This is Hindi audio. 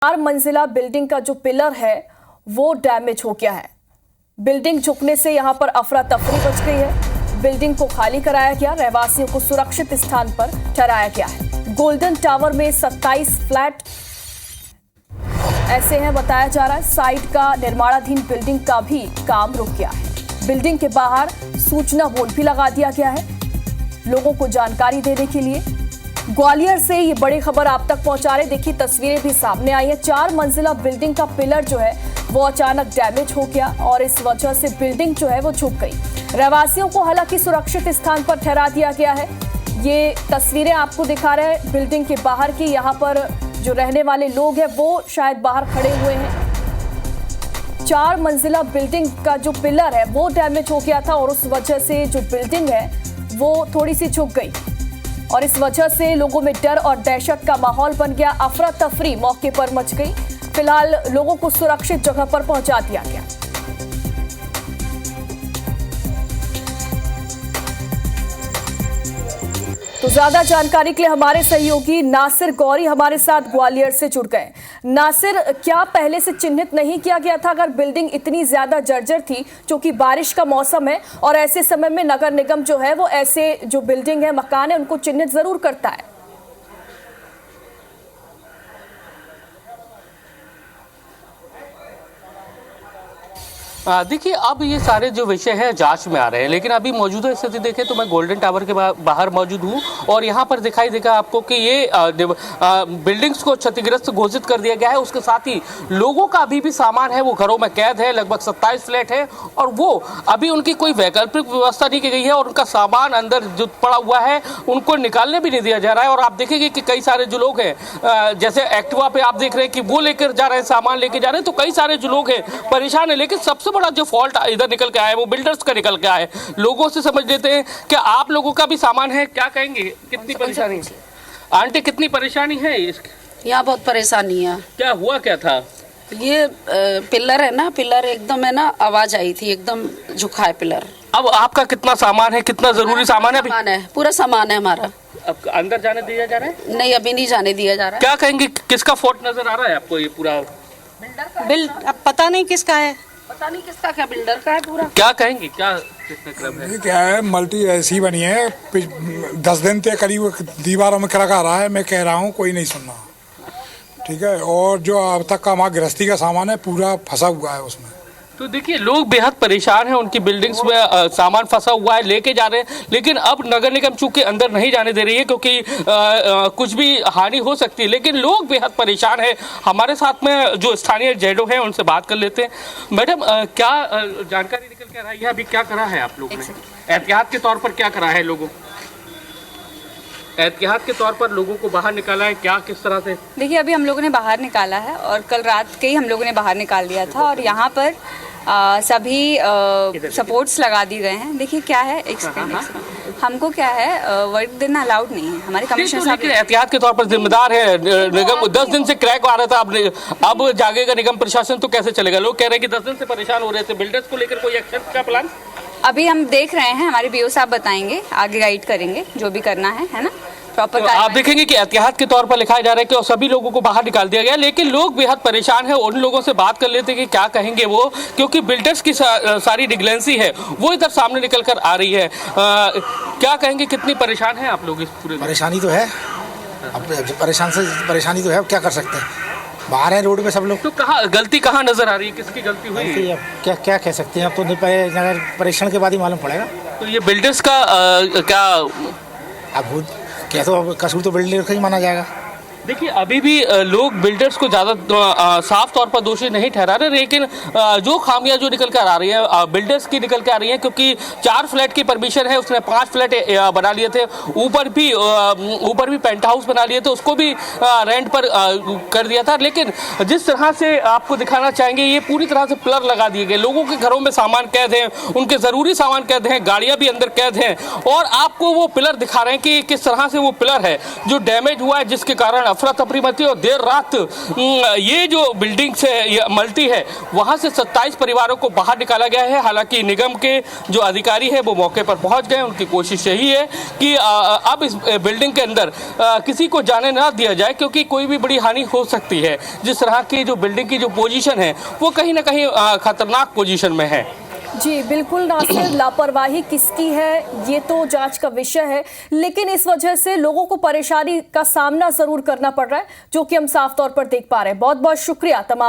4 मंजिला बिल्डिंग का जो पिलर है वो डैमेज हो गया है। बिल्डिंग झुकने से यहां पर अफरा तफरी मच गई है। बिल्डिंग को खाली कराया गया, रहवासियों को सुरक्षित स्थान पर ठहराया गया है। गोल्डन टावर में 27 फ्लैट ऐसे हैं बताया जा रहा है। साइट का निर्माणाधीन बिल्डिंग का भी काम रुक गया है। बिल्डिंग के बाहर सूचना बोर्ड भी लगा दिया गया है लोगों को जानकारी देने के लिए। ग्वालियर से ये बड़ी खबर आप तक पहुंचा रहे, देखिए तस्वीरें भी सामने आई है। 4 मंजिला बिल्डिंग का पिलर जो है वो अचानक डैमेज हो गया और इस वजह से बिल्डिंग जो है वो झुक गई। रहवासियों को हालांकि सुरक्षित स्थान पर ठहरा दिया गया है। ये तस्वीरें आपको दिखा रहे हैं बिल्डिंग के बाहर की। यहाँ पर जो रहने वाले लोग हैं वो शायद बाहर खड़े हुए हैं। 4 मंजिला बिल्डिंग का जो पिलर है वो डैमेज हो गया था और उस वजह से जो बिल्डिंग है वो थोड़ी सी झुक गई और इस वजह से लोगों में डर और दहशत का माहौल बन गया। अफरा तफरी मौके पर मच गई। फिलहाल लोगों को सुरक्षित जगह पर पहुंचा दिया गया। तो ज्यादा जानकारी के लिए हमारे सहयोगी नासिर गौरी हमारे साथ ग्वालियर से जुड़ गए। नासिर, क्या पहले से चिन्हित नहीं किया गया था अगर बिल्डिंग इतनी ज्यादा जर्जर थी, क्योंकि बारिश का मौसम है और ऐसे समय में नगर निगम जो है वो ऐसे जो बिल्डिंग है, मकान है, उनको चिन्हित जरूर करता है। देखिए, अब ये सारे जो विषय हैं जांच में आ रहे हैं, लेकिन अभी मौजूदा स्थिति देखें तो मैं गोल्डन टावर के बाहर मौजूद हूँ और यहाँ पर दिखाई देगा आपको कि ये बिल्डिंग्स को क्षतिग्रस्त घोषित कर दिया गया है। उसके साथ ही लोगों का अभी भी सामान है वो घरों में कैद है। लगभग 27 फ्लैट है और वो अभी उनकी कोई वैकल्पिक व्यवस्था नहीं की गई है और उनका सामान अंदर जो पड़ा हुआ है उनको निकालने भी नहीं दिया जा रहा है। और आप देखेंगे कि कई सारे जो लोग हैं, जैसे एक्टिवा पे आप देख रहे हैं कि वो लेकर जा रहे हैं, सामान लेके जा रहे हैं, तो कई सारे जो लोग हैं परेशान है। लेकिन सबसे बड़ा जो फॉल्ट इधर निकल के आया है वो बिल्डर्स का निकल के आया है। लोगों से समझ लेते हैं कि आप लोगों का भी सामान है, क्या कहेंगे, कितनी परेशानी है? आंटी, कितनी परेशानी है? यहाँ बहुत परेशानी है। क्या हुआ, क्या था? ये पिलर है ना, पिलर एकदम है ना, आवाज आई थी, एकदम झुका है पिलर। अब आपका कितना सामान है, कितना जरूरी सामान है? सामान है, पूरा सामान है हमारा। अब अंदर जाने दिया जा रहा है? नहीं, अभी नहीं जाने दिया जा रहा है। क्या कहेंगे, किसका फॉल्ट नजर आ रहा है आपको? ये पूरा अब पता नहीं किसका है, पता नहीं किसका, क्या बिल्डर का है पूरा। क्या कहेंगे, क्या कितना क्लब है? ये क्या है, मल्टी ऐसी बनी है, 10 दिन से करीब दीवारों में करा रहा है। मैं कह रहा हूँ कोई नहीं सुन रहा, ठीक है। और जो अब तक का हमारा गृहस्थी का सामान है पूरा फंसा हुआ है उसमें। तो देखिए, लोग बेहद परेशान हैं, उनकी बिल्डिंग्स में सामान फंसा हुआ है, लेके जा रहे हैं, लेकिन अब नगर निगम चूंकि अंदर नहीं जाने दे रही है क्योंकि कुछ भी हानि हो सकती है, लेकिन लोग बेहद परेशान हैं। हमारे साथ में जो स्थानीय जेडो हैं उनसे बात कर लेते हैं। मैडम, क्या जानकारी निकल के आ रही है? अभी क्या करा है आप लोगों ने? एहतियात के तौर पर क्या करा है लोगों? एहतियात के तौर पर लोगों को बाहर निकाला है, क्या किस तरह से? देखिए, अभी हम लोगों ने बाहर निकाला है और कल रात के ही हम लोगों ने बाहर निकाल दिया था और यहाँ पर सभी सपोर्ट्स लगा दिए गए हैं। देखिए क्या है, हमको क्या है, वर्क देना अलाउड नहीं है। हमारे कमिश्नर साहब एहतियात के तौर पर जिम्मेदार है निगम। 10 दिन से क्रैक आ रहा था, अब जागेगा निगम प्रशासन तो कैसे चलेगा? लोग कह रहे हैं कि 10 दिन से परेशान हो रहे थे। बिल्डर्स को लेकर कोई एक्शन का प्लान? अभी हम देख रहे हैं, हमारे बीओ साहब बताएंगे, आगे गाइड करेंगे जो भी करना है ना। तो आप देखेंगे कि एहतियात के तौर पर लिखाया जा रहा है कि सभी लोगों को बाहर निकाल दिया गया, लेकिन लोग बेहद परेशान हैं। उन लोगों से बात कर लेते हैं कि क्या कहेंगे वो, क्योंकि बिल्डर्स की सारी निगलेंसी है वो इधर सामने निकल कर आ रही है। क्या कहेंगे, कितनी परेशान है आप लोग इस पूरे? परेशानी तो है, अब परेशानी तो है, अब क्या कर सकते हैं, बाहर है रोड पे सब लोग। तो कहाँ गलती, कहाँ नजर आ रही है, किसकी गलती हुई? अब क्या कह सकते हैं, अब तो परीक्षण के बाद ही मालूम पड़ेगा। तो ये बिल्डर्स का क्या अब क्या, तो अब कसूर तो बिल्डर का ही माना जाएगा। देखिए, अभी भी लोग बिल्डर्स को ज़्यादा साफ तौर पर दोषी नहीं ठहरा रहे, लेकिन जो खामियां जो निकल कर आ रही है बिल्डर्स की निकल के आ रही हैं, क्योंकि 4 फ्लैट की परमिशन है, उसने 5 फ्लैट बना लिए थे, ऊपर भी पेंट हाउस बना लिए थे, उसको भी रेंट पर कर दिया था। लेकिन जिस तरह से आपको दिखाना चाहेंगे, ये पूरी तरह से पिलर लगा दिए गए, लोगों के घरों में सामान कैद है, उनके ज़रूरी सामान कैद हैं, गाड़ियाँ भी अंदर कैद हैं और आपको वो पिलर दिखा रहे हैं कि किस तरह से वो पिलर है जो डैमेज हुआ है, जिसके कारण अफरा तफरी मची और देर रात ये जो बिल्डिंग से ये मल्टी है वहाँ से 27 परिवारों को बाहर निकाला गया है। हालांकि निगम के जो अधिकारी है वो मौके पर पहुंच गए। उनकी कोशिश यही है कि अब इस बिल्डिंग के अंदर किसी को जाने ना दिया जाए, क्योंकि कोई भी बड़ी हानि हो सकती है। जिस तरह की जो बिल्डिंग की जो पोजीशन है वो कहीं ना कहीं खतरनाक पोजीशन में है। जी बिल्कुल नासिर, लापरवाही किसकी है ये तो जांच का विषय है, लेकिन इस वजह से लोगों को परेशानी का सामना जरूर करना पड़ रहा है, जो कि हम साफ तौर पर देख पा रहे हैं। बहुत बहुत शुक्रिया तमाम